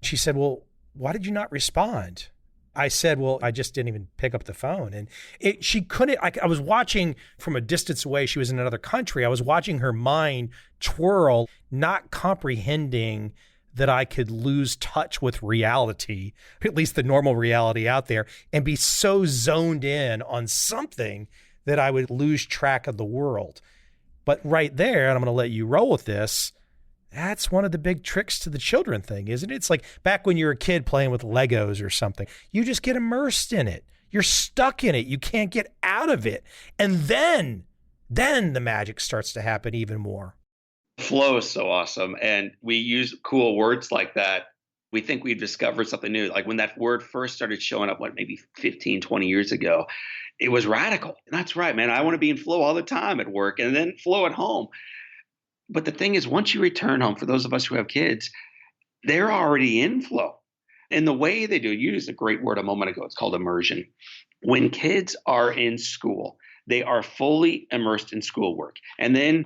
She said, well, why did you not respond? I said, well, I just didn't even pick up the phone. And she couldn't, I was watching from a distance away. She was in another country. I was watching her mind twirl, not comprehending that I could lose touch with reality, at least the normal reality out there, and be so zoned in on something that I would lose track of the world. But right there, and I'm going to let you roll with this, that's one of the big tricks to the children thing, isn't it? It's like back when you were a kid playing with Legos or something. You just get immersed in it. You're stuck in it. You can't get out of it. And then the magic starts to happen even more. Flow is so awesome. And we use cool words like that. We think we've discovered something new. Like when that word first started showing up, maybe 15, 20 years ago, it was radical. And that's right, man. I want to be in flow all the time at work and then flow at home. But the thing is, once you return home, for those of us who have kids, they're already in flow. And the way they do it, you used a great word a moment ago. It's called immersion. When kids are in school, they are fully immersed in schoolwork. And then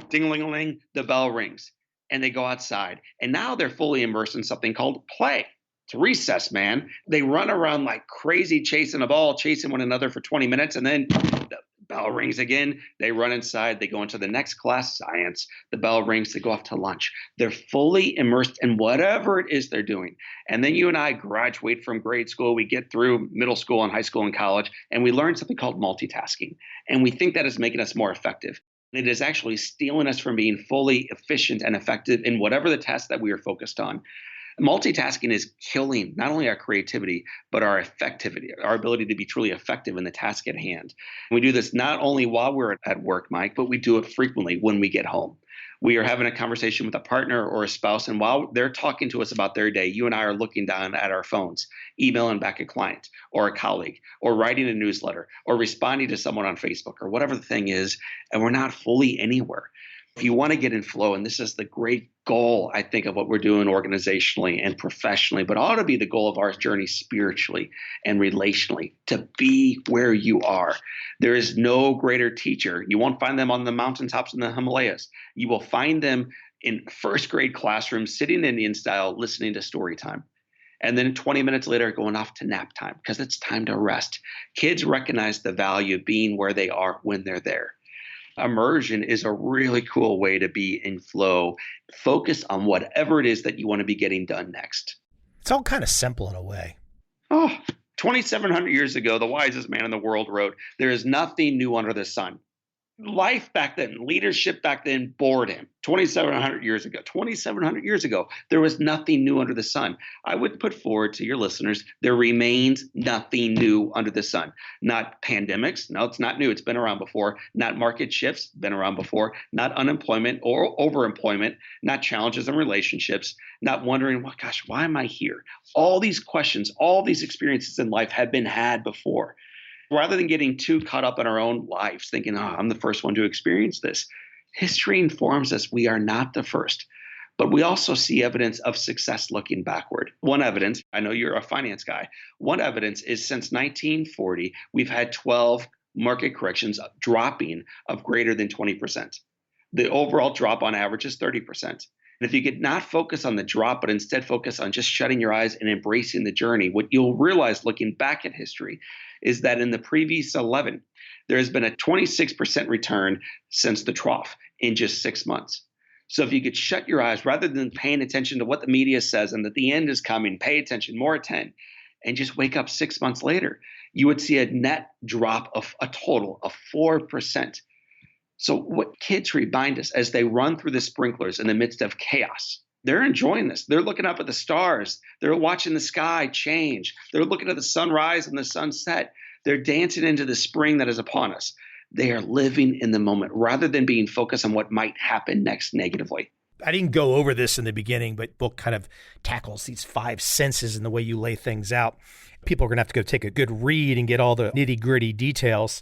ding-a-ling-a-ling, the bell rings and they go outside. And now they're fully immersed in something called play. It's recess, man. They run around like crazy chasing a ball, chasing one another for 20 minutes. And then the bell rings again. They run inside. They go into the next class, science. The bell rings. They go off to lunch. They're fully immersed in whatever it is they're doing. And then you and I graduate from grade school. We get through middle school and high school and college, and we learn something called multitasking. And we think that is making us more effective. It is actually stealing us from being fully efficient and effective in whatever the task that we are focused on. Multitasking is killing not only our creativity, but our effectivity, our ability to be truly effective in the task at hand. We do this not only while we're at work, Mike, but we do it frequently when we get home. We are having a conversation with a partner or a spouse, and while they're talking to us about their day, you and I are looking down at our phones, emailing back a client or a colleague, or writing a newsletter, or responding to someone on Facebook, or whatever the thing is, and we're not fully anywhere. If you want to get in flow, and this is the great goal, I think, of what we're doing organizationally and professionally, but ought to be the goal of our journey spiritually and relationally, to be where you are. There is no greater teacher. You won't find them on the mountaintops in the Himalayas. You will find them in first grade classrooms, sitting Indian style, listening to story time. And then 20 minutes later, going off to nap time because it's time to rest. Kids recognize the value of being where they are when they're there. Immersion is a really cool way to be in flow. Focus on whatever it is that you want to be getting done next. It's all kind of simple in a way. 2,700 years ago, the wisest man in the world wrote, "There is nothing new under the sun." Life back then, leadership back then bored him. 2,700 years ago, there was nothing new under the sun. I would put forward to your listeners, there remains nothing new under the sun. Not pandemics. No, it's not new. It's been around before. Not market shifts. Been around before. Not unemployment or overemployment. Not challenges in relationships. Not wondering, well, gosh, why am I here? All these questions, all these experiences in life have been had before. Rather than getting too caught up in our own lives, thinking, I'm the first one to experience this, history informs us we are not the first. But we also see evidence of success looking backward. One evidence, I know you're a finance guy, one evidence is since 1940, we've had 12 market corrections dropping of greater than 20%. The overall drop on average is 30%. And if you could not focus on the drop, but instead focus on just shutting your eyes and embracing the journey, what you'll realize looking back at history is that in the previous 11, there has been a 26% return since the trough in just 6 months. So if you could shut your eyes rather than paying attention to what the media says and that the end is coming, pay attention, more attend, and just wake up 6 months later, you would see a net drop of a total of 4%. So what kids remind us as they run through the sprinklers in the midst of chaos, they're enjoying this. They're looking up at the stars. They're watching the sky change. They're looking at the sunrise and the sunset. They're dancing into the spring that is upon us. They are living in the moment rather than being focused on what might happen next negatively. I didn't go over this in the beginning, but book kind of tackles these 5 senses and the way you lay things out. People are going to have to go take a good read and get all the nitty-gritty details.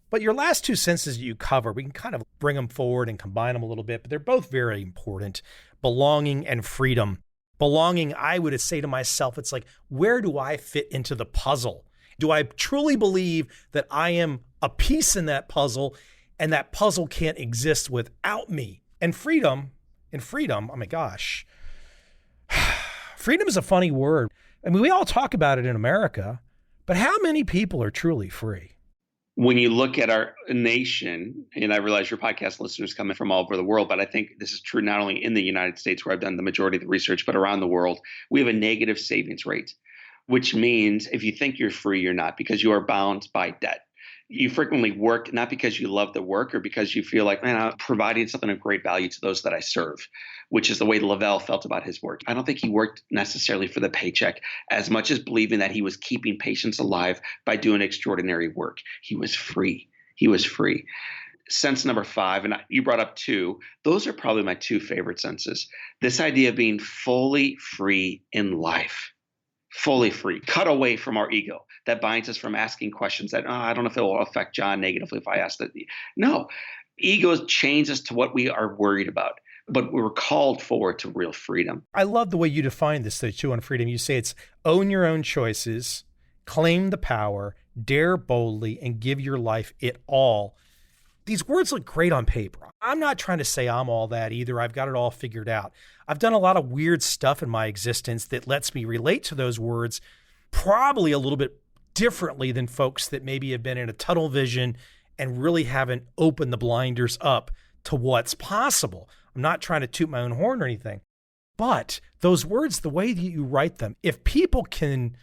But your last 2 senses that you cover, we can kind of bring them forward and combine them a little bit, but they're both very important. Belonging and freedom. Belonging, I would say to myself, it's like, where do I fit into the puzzle? Do I truly believe that I am a piece in that puzzle and that puzzle can't exist without me? And freedom, oh my gosh, freedom is a funny word. I mean, we all talk about it in America, but how many people are truly free? When you look at our nation, and I realize your podcast listeners come in from all over the world, but I think this is true not only in the United States, where I've done the majority of the research, but around the world, we have a negative savings rate, which means if you think you're free, you're not, because you are bound by debt. You frequently work not because you love the work or because you feel like, man, I'm providing something of great value to those that I serve, which is the way Lavelle felt about his work. I don't think he worked necessarily for the paycheck as much as believing that he was keeping patients alive by doing extraordinary work. He was free. He was free. Sense number 5, and you brought up 2, those are probably my 2 favorite senses. This idea of being fully free in life. Fully free, cut away from our ego that binds us from asking questions that, I don't know if it will affect John negatively if I ask that. No, ego chains us to what we are worried about, but we're called forward to real freedom. I love the way you define this, though, too, on freedom. You say it's own your own choices, claim the power, dare boldly, and give your life it all. These words look great on paper. I'm not trying to say I'm all that either. I've got it all figured out. I've done a lot of weird stuff in my existence that lets me relate to those words probably a little bit differently than folks that maybe have been in a tunnel vision and really haven't opened the blinders up to what's possible. I'm not trying to toot my own horn or anything, but those words, the way that you write them, if people can,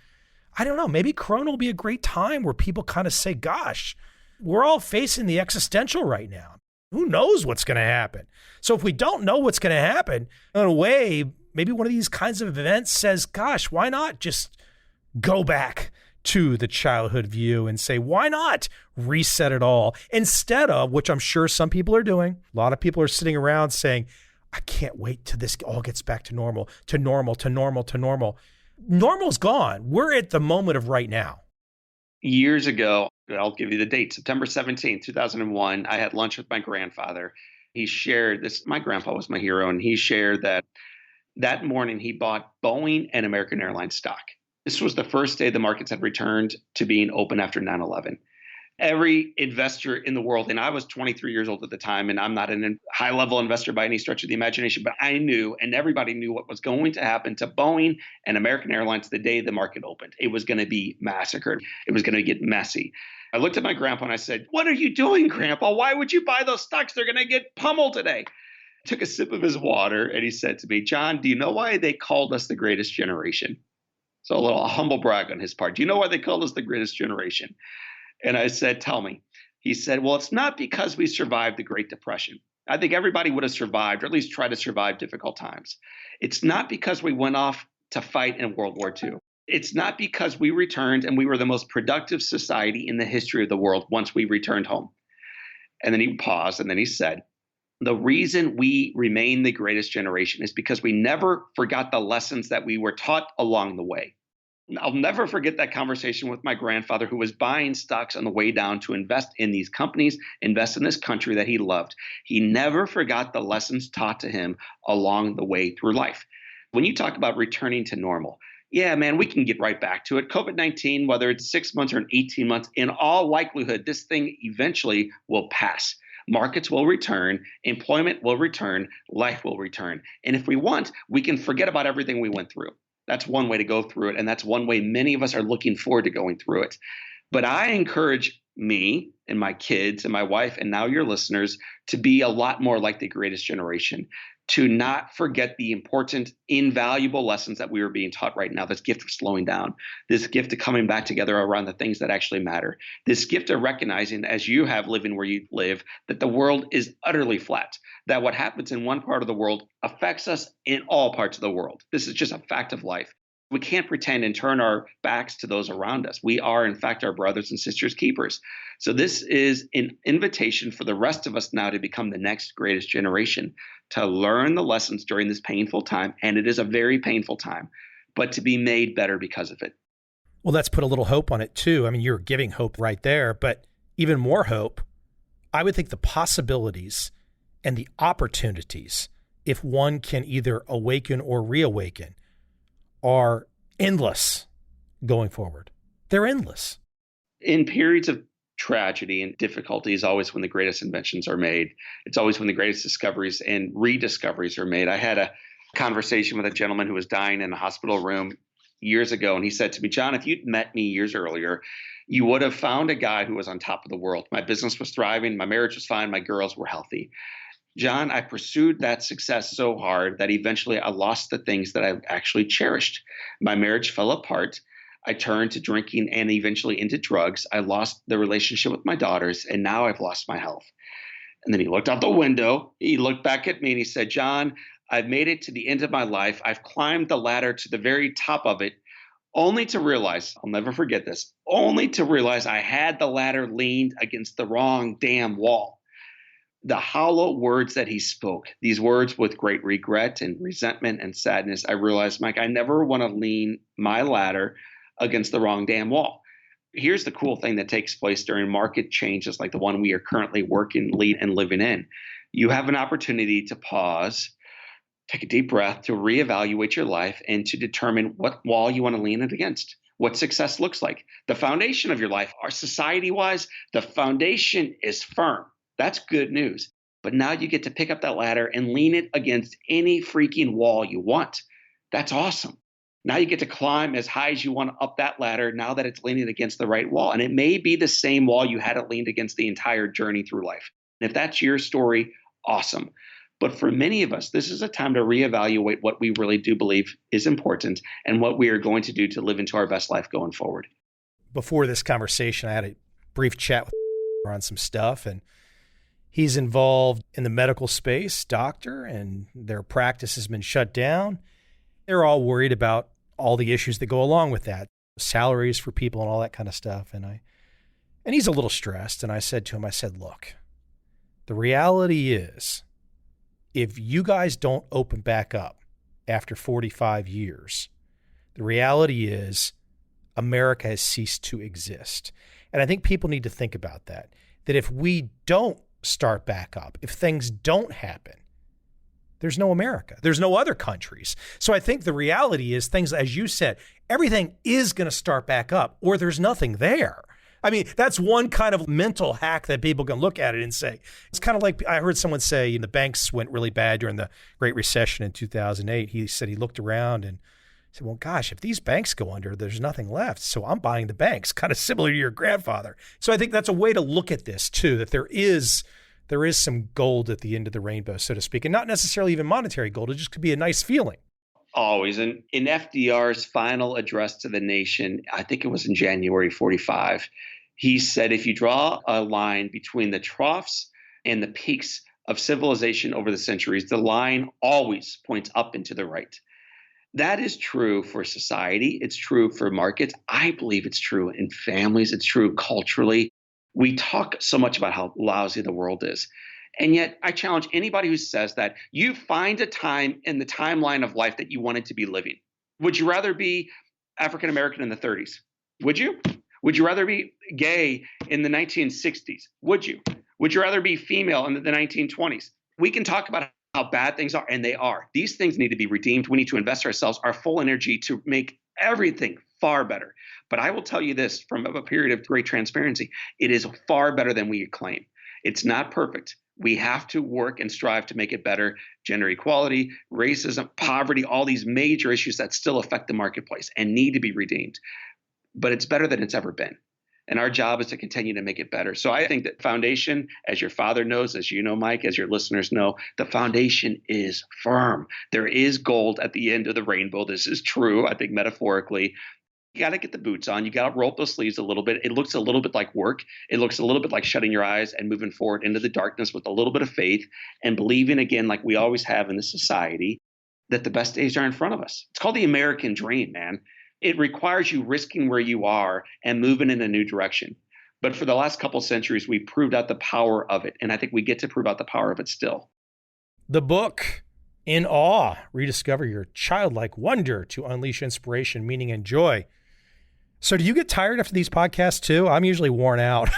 I don't know, maybe Corona will be a great time where people kind of say, gosh, we're all facing the existential right now. Who knows what's going to happen? So if we don't know what's going to happen, in a way, maybe one of these kinds of events says, gosh, why not just go back to the childhood view and say, why not reset it all? Instead of, which I'm sure some people are doing, a lot of people are sitting around saying, I can't wait till this all gets back to normal, to normal, to normal, to normal. Normal's gone. We're at the moment of right now. Years ago, I'll give you the date, September 17th, 2001, I had lunch with my grandfather. He shared this, my grandpa was my hero, and he shared that morning he bought Boeing and American Airlines stock. This was the first day the markets had returned to being open after 9/11. Every investor in the world, and I was 23 years old at the time, and I'm not a high-level investor by any stretch of the imagination, but I knew, and everybody knew what was going to happen to Boeing and American Airlines the day the market opened. It was going to be massacred. It was going to get messy. I looked at my grandpa and I said, what are you doing, Grandpa? Why would you buy those stocks? They're going to get pummeled today. Took a sip of his water, and he said to me, John, do you know why they called us the greatest generation? So a little humble brag on his part. Do you know why they called us the greatest generation? And I said, tell me. He said, well, it's not because we survived the Great Depression. I think everybody would have survived, or at least tried to survive difficult times. It's not because we went off to fight in World War II. It's not because we returned and we were the most productive society in the history of the world once we returned home. And then he paused and then he said, the reason we remain the greatest generation is because we never forgot the lessons that we were taught along the way. I'll never forget that conversation with my grandfather, who was buying stocks on the way down to invest in these companies, invest in this country that he loved. He never forgot the lessons taught to him along the way through life. When you talk about returning to normal, yeah, man, we can get right back to it. COVID-19, whether it's 6 months or 18 months, in all likelihood, this thing eventually will pass. Markets will return, employment will return, life will return. And if we want, we can forget about everything we went through. That's one way to go through it. And that's one way many of us are looking forward to going through it. But I encourage me and my kids and my wife, and now your listeners, to be a lot more like the greatest generation, to not forget the important, invaluable lessons that we are being taught right now. This gift of slowing down, this gift of coming back together around the things that actually matter, this gift of recognizing, as you have living where you live, that the world is utterly flat, that what happens in one part of the world affects us in all parts of the world. This is just a fact of life. We can't pretend and turn our backs to those around us. We are, in fact, our brothers and sisters' keepers. So this is an invitation for the rest of us now to become the next greatest generation, to learn the lessons during this painful time, and it is a very painful time, but to be made better because of it. Well, let's put a little hope on it too. I mean, you're giving hope right there, but even more hope, I would think the possibilities and the opportunities, if one can either awaken or reawaken, are endless going forward. They're endless. In periods of tragedy and difficulty is always when the greatest inventions are made. It's always when the greatest discoveries and rediscoveries are made. I had a conversation with a gentleman who was dying in a hospital room years ago, and he said to me, John, if you'd met me years earlier, you would have found a guy who was on top of the world. My business was thriving, my marriage was fine, my girls were healthy. John, I pursued that success so hard that eventually I lost the things that I actually cherished. My marriage fell apart. I turned to drinking and eventually into drugs. I lost the relationship with my daughters, and now I've lost my health. And then he looked out the window. He looked back at me and he said, John, I've made it to the end of my life. I've climbed the ladder to the very top of it, only to realize, I'll never forget this, only to realize I had the ladder leaned against the wrong damn wall. The hollow words that he spoke, these words with great regret and resentment and sadness, I realized, Mike, I never want to lean my ladder against the wrong damn wall. Here's the cool thing that takes place during market changes like the one we are currently working, lead, and living in. You have an opportunity to pause, take a deep breath, to reevaluate your life and to determine what wall you want to lean it against, what success looks like. The foundation of your life, our society-wise, the foundation is firm. That's good news. But now you get to pick up that ladder and lean it against any freaking wall you want. That's awesome. Now you get to climb as high as you want up that ladder now that it's leaning against the right wall. And it may be the same wall you had it leaned against the entire journey through life. And if that's your story, awesome. But for many of us, this is a time to reevaluate what we really do believe is important and what we are going to do to live into our best life going forward. Before this conversation, I had a brief chat with on some stuff, and he's involved in the medical space, doctor, and their practice has been shut down. They're all worried about all the issues that go along with that, salaries for people and all that kind of stuff. And he's a little stressed. And I said to him, look, the reality is, if you guys don't open back up after 45 years, the reality is America has ceased to exist. And I think people need to think about that if we don't start back up, if things don't happen, there's no America. There's no other countries. So I think the reality is things, as you said, everything is going to start back up or there's nothing there. I mean, that's one kind of mental hack that people can look at it and say, it's kind of like I heard someone say, the banks went really bad during the Great Recession in 2008. He said he looked around and said, well, gosh, if these banks go under, there's nothing left. So I'm buying the banks, kind of similar to your grandfather. So I think that's a way to look at this too, that there is some gold at the end of the rainbow, so to speak, and not necessarily even monetary gold. It just could be a nice feeling. Always. And in FDR's final address to the nation, I think it was in January 45, he said, if you draw a line between the troughs and the peaks of civilization over the centuries, the line always points up and to the right. That is true for society. It's true for markets. I believe it's true in families. It's true culturally. We talk so much about how lousy the world is. And yet I challenge anybody who says that you find a time in the timeline of life that you wanted to be living. Would you rather be African-American in the 30s? Would you? Would you rather be gay in the 1960s? Would you? Would you rather be female in the 1920s? We can talk about how bad things are, and they are. These things need to be redeemed. We need to invest ourselves, our full energy to make everything far better. But I will tell you this from a period of great transparency, it is far better than we claim. It's not perfect. We have to work and strive to make it better. Gender equality, racism, poverty, all these major issues that still affect the marketplace and need to be redeemed. But it's better than it's ever been. And our job is to continue to make it better. So I think that foundation, as your father knows, as you know, Mike, as your listeners know, the foundation is firm. There is gold at the end of the rainbow. This is true, I think, metaphorically. You got to get the boots on. You got to roll up those sleeves a little bit. It looks a little bit like work. It looks a little bit like shutting your eyes and moving forward into the darkness with a little bit of faith and believing again, like we always have in this society, that the best days are in front of us. It's called the American dream, man. It requires you risking where you are and moving in a new direction. But for the last couple of centuries, we proved out the power of it. And I think we get to prove out the power of it still. The book, In Awe, Rediscover Your Childlike Wonder to Unleash Inspiration, Meaning, and Joy. So do you get tired after these podcasts too? I'm usually worn out.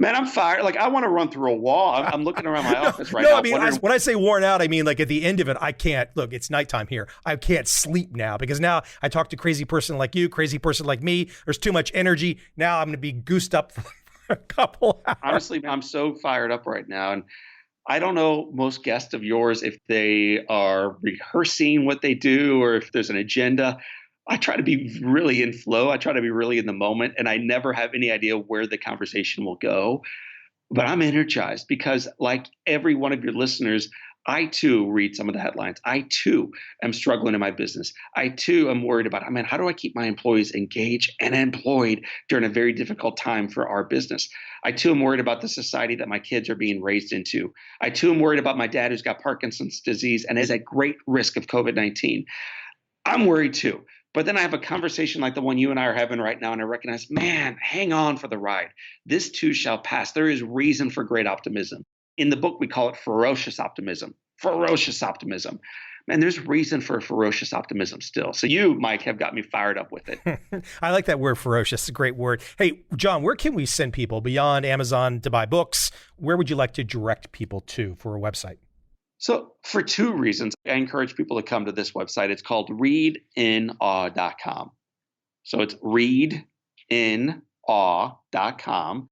Man, I'm fired. Like, I want to run through a wall. I'm looking around my office right no, now. I mean, when I say worn out, I mean, like at the end of it, I can't, look, it's nighttime here. I can't sleep now because now I talk to crazy person like you, crazy person like me. There's too much energy. Now I'm going to be goosed up for a couple hours. Honestly, I'm so fired up right now. And I don't know most guests of yours if they are rehearsing what they do or if there's an agenda. I try to be really in flow. I try to be really in the moment, and I never have any idea where the conversation will go. But I'm energized because, like every one of your listeners, I too read some of the headlines. I too am struggling in my business. I too am worried about, how do I keep my employees engaged and employed during a very difficult time for our business? I too am worried about the society that my kids are being raised into. I too am worried about my dad who's got Parkinson's disease and is at great risk of COVID-19. I'm worried too. But then I have a conversation like the one you and I are having right now, and I recognize, man, hang on for the ride. This too shall pass. There is reason for great optimism. In the book, we call it ferocious optimism. Ferocious optimism. Man, there's reason for ferocious optimism still. So you, Mike, have got me fired up with it. I like that word, ferocious. It's a great word. Hey, John, where can we send people beyond Amazon to buy books? Where would you like to direct people to for a website? So for two reasons, I encourage people to come to this website. It's called readinawe.com. So it's readinawe.com.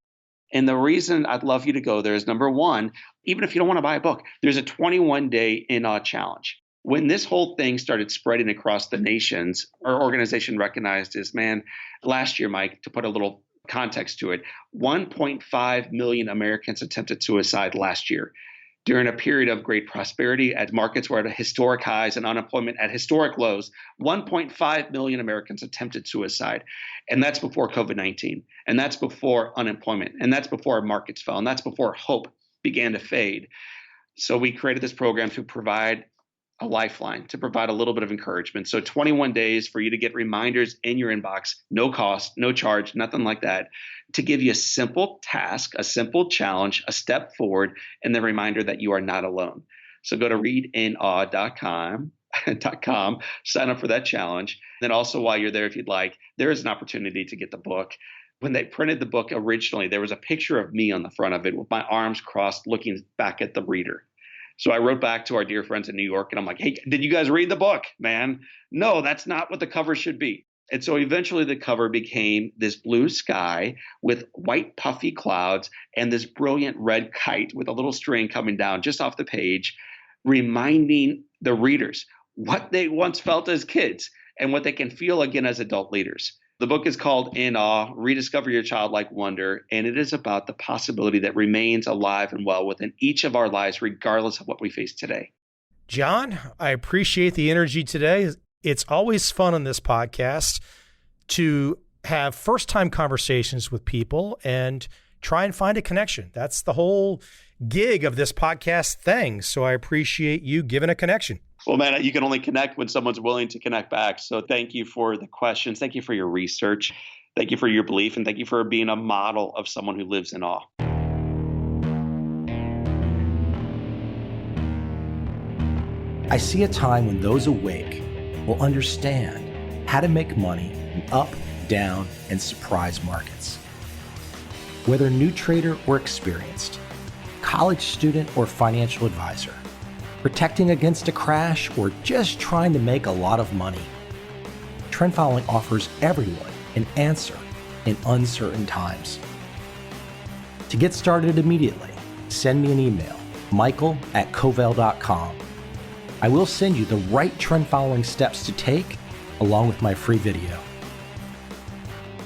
And the reason I'd love you to go there is, number one, even if you don't want to buy a book, there's a 21-day In Awe challenge. When this whole thing started spreading across the nations, our organization recognized is, man, last year, Mike, to put a little context to it, 1.5 million Americans attempted suicide last year. During a period of great prosperity, as markets were at historic highs and unemployment at historic lows, 1.5 million Americans attempted suicide. And that's before COVID-19. And that's before unemployment. And that's before markets fell. And that's before hope began to fade. So we created this program to provide a lifeline, to provide a little bit of encouragement. So 21 days for you to get reminders in your inbox, no cost, no charge, nothing like that, to give you a simple task, a simple challenge, a step forward, and the reminder that you are not alone. So go to readinawe.com, sign up for that challenge. Then also while you're there, if you'd like, there is an opportunity to get the book. When they printed the book originally, there was a picture of me on the front of it with my arms crossed looking back at the reader. So I wrote back to our dear friends in New York, and I'm like, hey, did you guys read the book, man? No, that's not what the cover should be. And so eventually the cover became this blue sky with white puffy clouds and this brilliant red kite with a little string coming down just off the page, reminding the readers what they once felt as kids and what they can feel again as adult leaders. The book is called In Awe, Rediscover Your Childlike Wonder, and it is about the possibility that remains alive and well within each of our lives, regardless of what we face today. John, I appreciate the energy today. It's always fun on this podcast to have first-time conversations with people and try and find a connection. That's the whole gig of this podcast thing. So I appreciate you giving a connection. Well, man, you can only connect when someone's willing to connect back. So thank you for the questions. Thank you for your research. Thank you for your belief. And thank you for being a model of someone who lives in awe. I see a time when those awake will understand how to make money in up, down, and surprise markets. Whether new trader or experienced, college student or financial advisor, protecting against a crash, or just trying to make a lot of money, trend following offers everyone an answer in uncertain times. To get started immediately, send me an email, michael@covel.com. I will send you the right trend following steps to take along with my free video.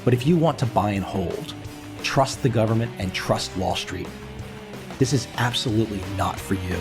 But if you want to buy and hold, trust the government and trust Wall Street, this is absolutely not for you.